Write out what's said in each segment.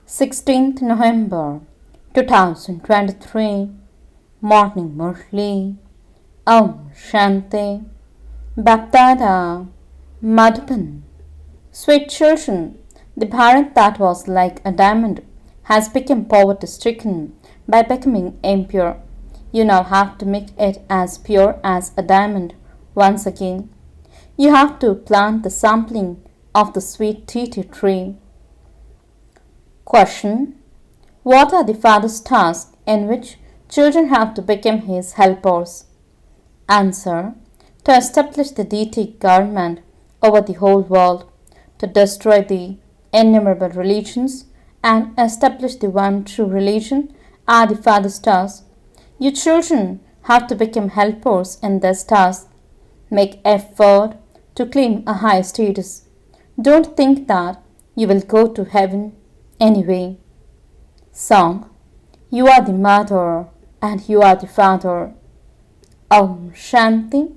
16th November 2023 Morning Murli Shanti BapDada Madhuban. Sweet children, the Bharat that was like a diamond has become poverty-stricken by becoming impure. You now have to make it as pure as a diamond once again. You have to plant the sapling of the sweet tea tree. Question: what are the Father's tasks in which children have to become His helpers? Answer: to establish the deity government over the whole world, to destroy the innumerable religions and establish the one true religion are the Father's tasks. You children have to become helpers in this task. Make effort to claim a high status. Don't think that you will go to heaven anyway. Song: you are the mother and you are the father. Shanti.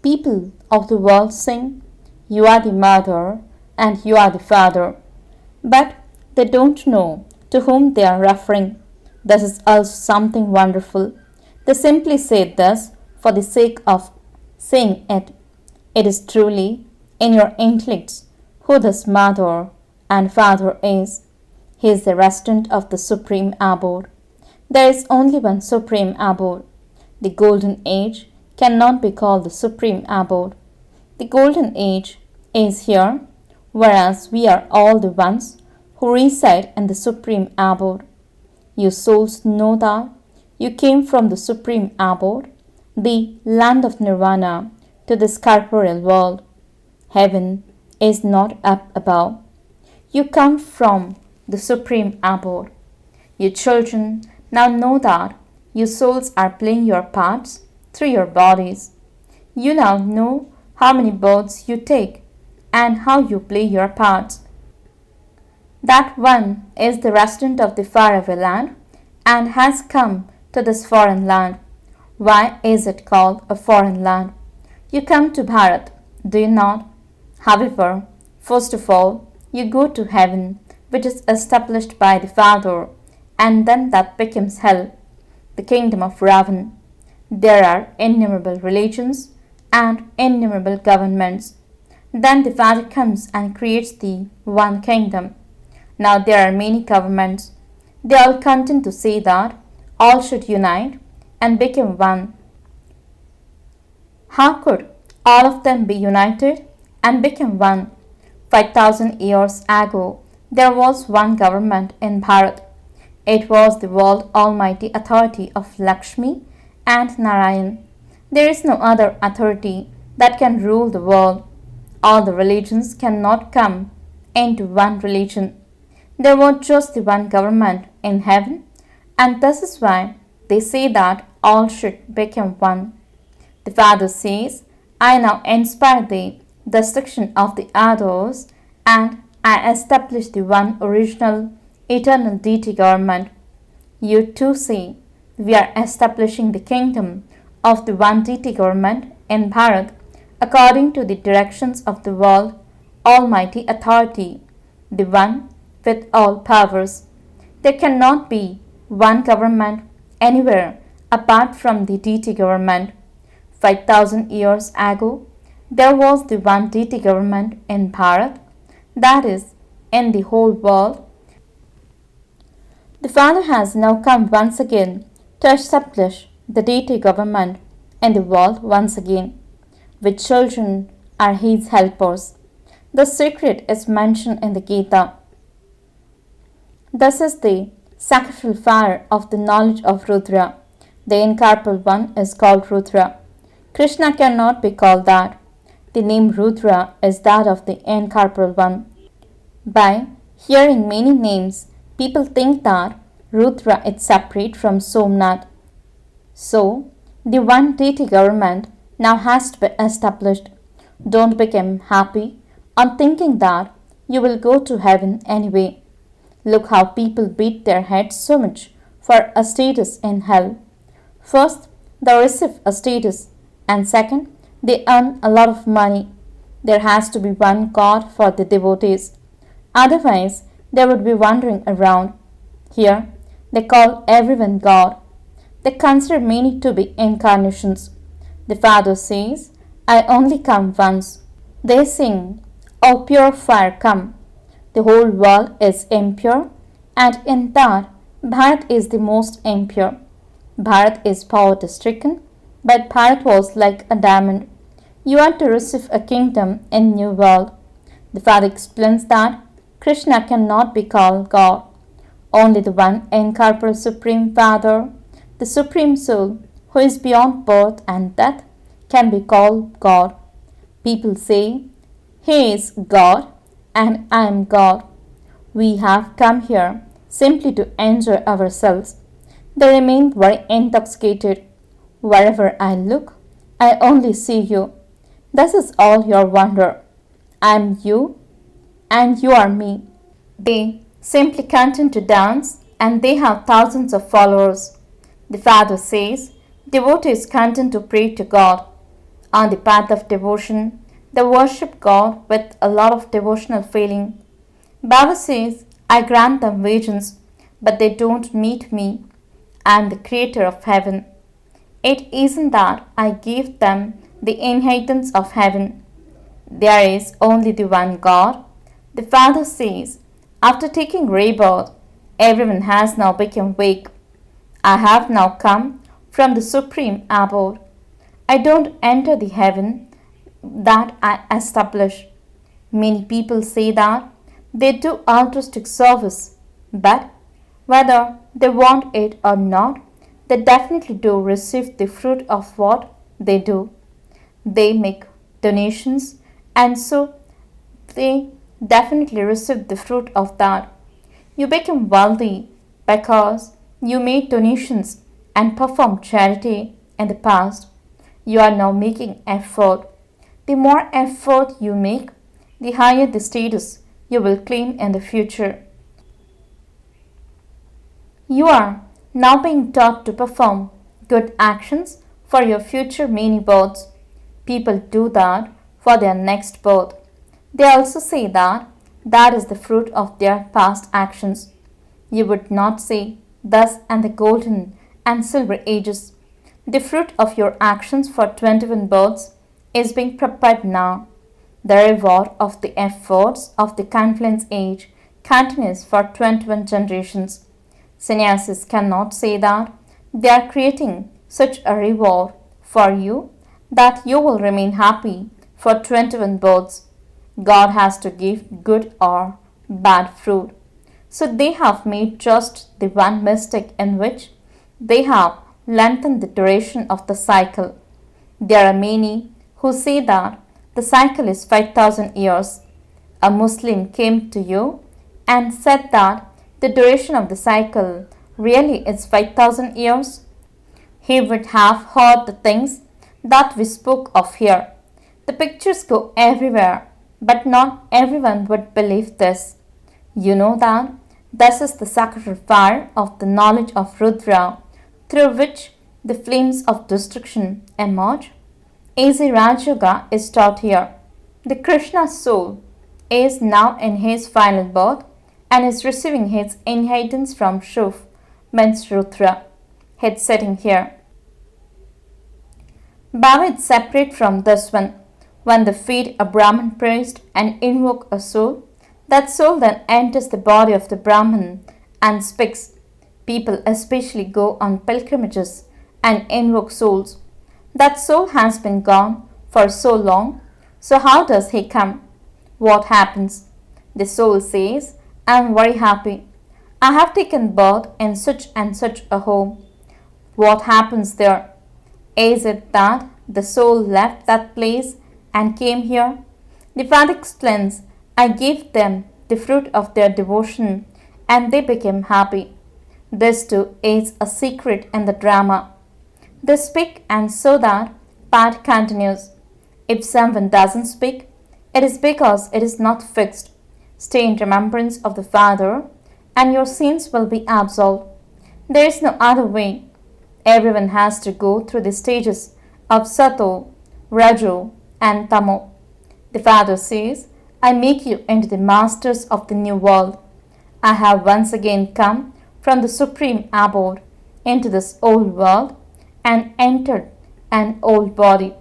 People of the world sing, you are the mother and you are the father. But they don't know to whom they are referring. This is also something wonderful. They simply say this for the sake of saying it. It is truly in your intellects who this mother and father is. He is the resident of the supreme abode. There is only one supreme abode. The golden age cannot be called the supreme abode. The golden age is here, whereas we are all the ones who reside in the supreme abode. You souls know that you came from the supreme abode, the land of nirvana, to this corporeal world. Heaven is not up above. You come from the supreme abode. You children now know that you souls are playing your parts through your bodies. You now know how many births you take and how you play your parts. That one is the resident of the faraway land and has come to this foreign land. Why is it called a foreign land? You come to Bharat, do you not? However, first of all, you go to heaven, which is established by the Father, and then that becomes hell, the kingdom of Ravan. There are innumerable religions and innumerable governments. Then the Father comes and creates the one kingdom. Now there are many governments. They all content to say that all should unite and become one. How could all of them be united and become one? 5,000 years ago, there was one government in Bharat. It was the world almighty authority of Lakshmi and Narayan. There is no other authority that can rule the world. All the religions cannot come into one religion. There was just the one government in heaven, and this is why they say that all should become one. The Father says, I now inspire the destruction of the others and I establish the one original eternal deity government. You too say, we are establishing the kingdom of the one deity government in Bharat according to the directions of the world almighty authority, the one with all powers. There cannot be one government anywhere apart from the deity government. 5,000 years ago, there was the one deity government in Bharat, that is, in the whole world. The Father has now come once again to establish the deity government in the world once again, which children are His helpers. The secret is mentioned in the Gita. This is the sacrificial fire of the knowledge of Rudra. The incorporeal one is called Rudra. Krishna cannot be called that. The name Rudra is that of the incorporeal one. By hearing many names, people think that Rudra is separate from Somnath. So, the one deity government now has to be established. Don't become happy on thinking that you will go to heaven anyway. Look how people beat their heads so much for a status in hell. First, they receive a status, and second, they earn a lot of money. There has to be one God for the devotees. Otherwise, they would be wandering around. Here, they call everyone God. They consider many to be incarnations. The Father says, I only come once. They sing, O pure fire, come. The whole world is impure, and in that, Bharat is the most impure. Bharat is poverty stricken, but Bharat was like a diamond. You are to receive a kingdom in new world. The Father explains that Krishna cannot be called God. Only the one incorporeal Supreme Father, the Supreme Soul, who is beyond birth and death, can be called God. People say, He is God and I am God. We have come here simply to enjoy ourselves. They remain very intoxicated. Wherever I look, I only see you. This is all your wonder. I am you and you are me. They simply continue to dance and they have thousands of followers. The Father says, devotees continue to pray to God. On the path of devotion, they worship God with a lot of devotional feeling. Baba says, I grant them visions, but they don't meet me. I am the creator of heaven. It isn't that I give them the inheritance of heaven. There is only the one God. The Father says, after taking rebirth, everyone has now become weak. I have now come from the supreme abode. I don't enter the heaven that I establish. Many people say that they do altruistic service, but whether they want it or not, they definitely do receive the fruit of what they do. They make donations and so they definitely receive the fruit of that. You become wealthy because you made donations and performed charity in the past. You are now making effort. The more effort you make, the higher the status you will claim in the future. You are now being taught to perform good actions for your future many births. People do that for their next birth. They also say that that is the fruit of their past actions. You would not say thus and the golden and silver ages. The fruit of your actions for 21 births is being prepared now. The reward of the efforts of the confluence age continues for 21 generations. Sannyasis cannot say that they are creating such a reward for you that you will remain happy for 21 births. God has to give good or bad fruit. So they have made just the one mistake in which they have lengthened the duration of the cycle. There are many who say that the cycle is 5,000 years. A Muslim came to you and said that the duration of the cycle really is 5,000 years. He would have heard the things that we spoke of here. The pictures go everywhere, but not everyone would believe this. You know that this is the sacred fire of the knowledge of Rudra, through which the flames of destruction emerge. Easy Raj Yoga is taught here. The Krishna soul is now in his final birth and is receiving his inheritance from Shuf, means Rudra, head setting here. Baba is separate from this one. When they feed a Brahmin priest and invoke a soul, that soul then enters the body of the Brahmin and speaks. People especially go on pilgrimages and invoke souls. That soul has been gone for so long, so how does he come? What happens? The soul says, I am very happy. I have taken birth in such and such a home. What happens there? Is it that the soul left that place and came here? The Father explains, I gave them the fruit of their devotion and they became happy. This too is a secret in the drama. They speak and so that part continues. If someone doesn't speak, it is because it is not fixed. Stay in remembrance of the Father and your sins will be absolved. There is no other way. Everyone has to go through the stages of Sato, Rajo and Tamo. The Father says, I make you into the masters of the new world. I have once again come from the supreme abode into this old world and entered an old body.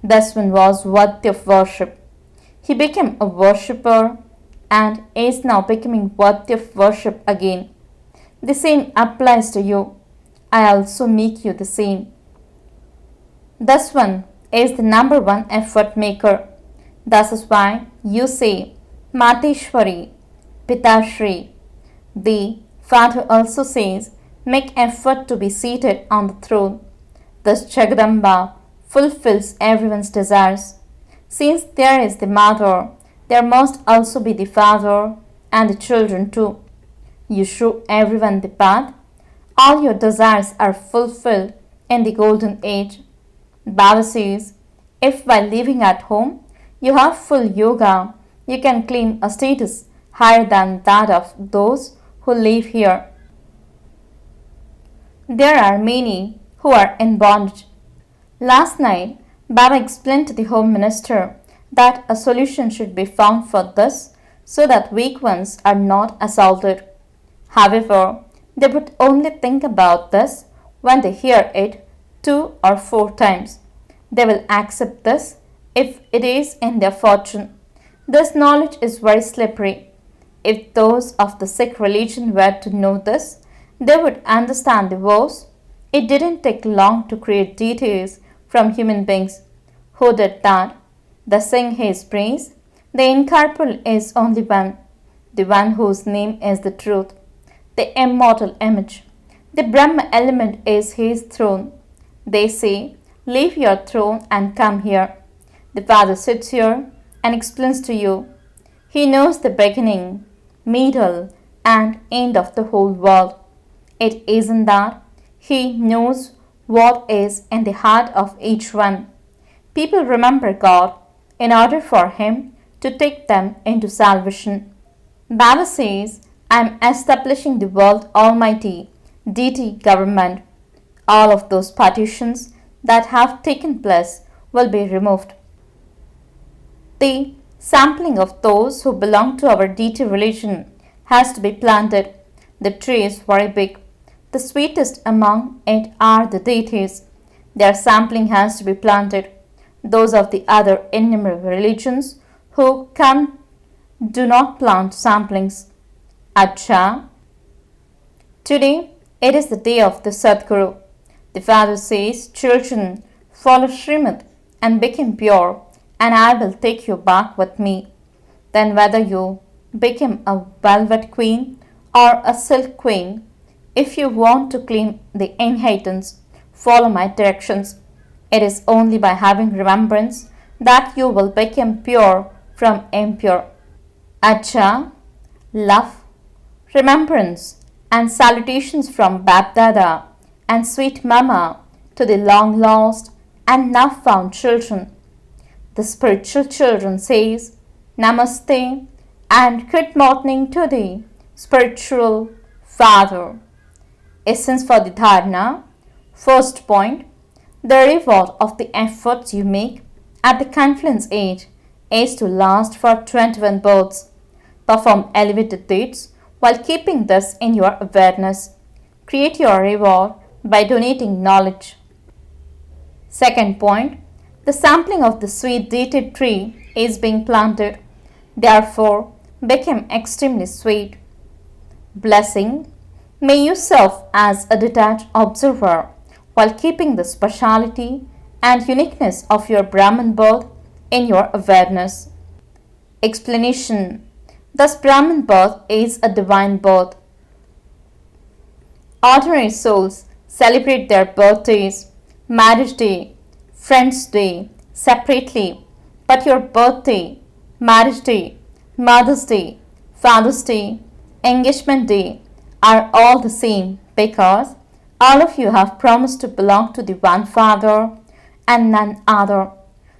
This one was worthy of worship. He became a worshipper and is now becoming worthy of worship again. The same applies to you. I also make you the same. This one is the number one effort maker. That is why you say Mateshwari, Pitashri. The Father also says, make effort to be seated on the throne. Thus Jagadamba fulfills everyone's desires. Since there is the mother, there must also be the father and the children too. You show everyone the path. All your desires are fulfilled in the golden age. Baba says, if while living at home you have full yoga, you can claim a status higher than that of those who live here. There are many who are in bondage. Last night, Baba explained to the Home Minister that a solution should be found for this so that weak ones are not assaulted. However, they would only think about this when they hear it 2 or 4 times. They will accept this if it is in their fortune. This knowledge is very slippery. If those of the Sikh religion were to know this, they would understand the vows. It didn't take long to create deities from human beings. Who did that? They sing his praise. The incorporeal is only one, the one whose name is the truth, the immortal image. The Brahma element is his throne. They say, leave your throne and come here. The Father sits here and explains to you. He knows the beginning, middle, and end of the whole world. It isn't that he knows what is in the heart of each one. People remember God in order for him to take them into salvation. Baba says, I am establishing the world almighty deity government. All of those partitions that have taken place will be removed. The sampling of those who belong to our deity religion has to be planted. The tree is very big. The sweetest among it are the deities. Their sampling has to be planted. Those of the other innumerable religions who come do not plant samplings. Acha. Today it is the day of the Sadguru. The Father says, children, follow Srimad and become pure, and I will take you back with me. Then whether you become a velvet queen or a silk queen, if you want to claim the inheritance, follow my directions. It is only by having remembrance that you will become pure from impure. Acha, love, remembrance, and salutations from BapDada and sweet Mama to the long lost and now found children. The spiritual children says Namaste and good morning to the spiritual Father. Essence for the dharana. First point, the reward of the efforts you make at the confluence age is to last for 21 births. Perform elevated deeds while keeping this in your awareness. Create your reward by donating knowledge. Second point, the sampling of the sweet deity tree is being planted. Therefore, become extremely sweet. Blessing. May you serve as a detached observer while keeping the speciality and uniqueness of your Brahman birth in your awareness. Explanation. Thus, Brahman birth is a divine birth. Ordinary souls celebrate their birthdays, marriage day, friend's day separately, but your birthday, marriage day, mother's day, father's day, engagement day are all the same because all of you have promised to belong to the one Father and none other.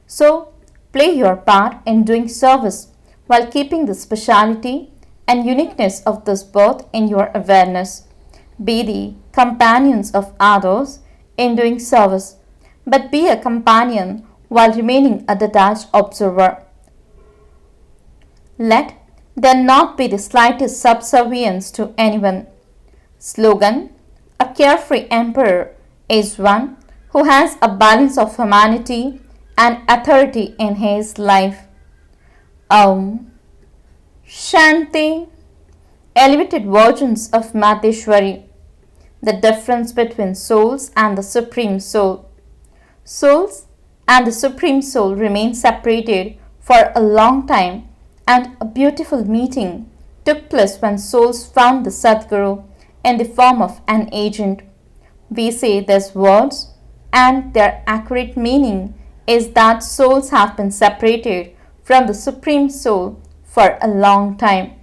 So, play your part in doing service while keeping the speciality and uniqueness of this birth in your awareness. Be the companions of others in doing service, but be a companion while remaining a detached observer. Let There not be the slightest subservience to anyone. Slogan: a carefree emperor is one who has a balance of humanity and authority in his life. Om Shanti. Elevated versions of Maheshwari. The difference between souls and the Supreme Soul. Souls and the Supreme Soul remain separated for a long time, and a beautiful meeting took place when souls found the Sadguru in the form of an agent. We say these words, and their accurate meaning is that souls have been separated from the Supreme Soul for a long time.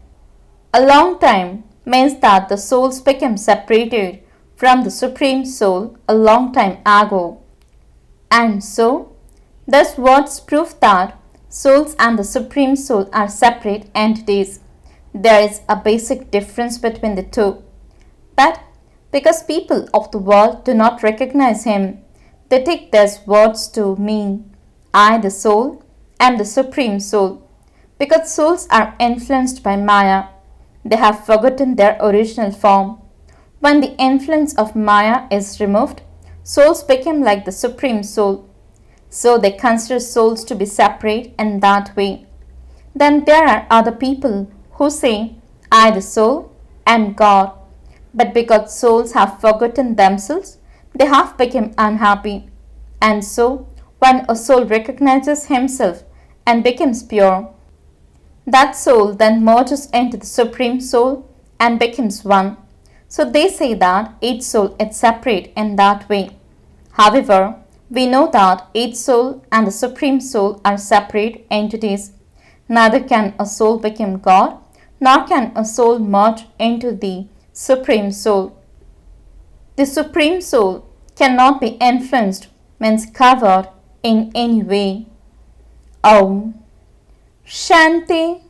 A long time means that the souls became separated from the Supreme Soul a long time ago. And so, these words prove that souls and the Supreme Soul are separate entities. There is a basic difference between the two. But because people of the world do not recognize him, they take these words to mean I, the soul, am the Supreme Soul. Because souls are influenced by Maya, they have forgotten their original form. When the influence of Maya is removed, souls become like the Supreme Soul. So they consider souls to be separate in that way. Then there are other people who say, I, the soul, am God. But because souls have forgotten themselves, they have become unhappy. And so, when a soul recognizes himself and becomes pure, that soul then merges into the Supreme Soul and becomes one. So they say that each soul is separate in that way. However, we know that each soul and the Supreme Soul are separate entities. Neither can a soul become God, nor can a soul merge into the Supreme Soul. The Supreme Soul cannot be influenced, means covered in any way. Om Shanti.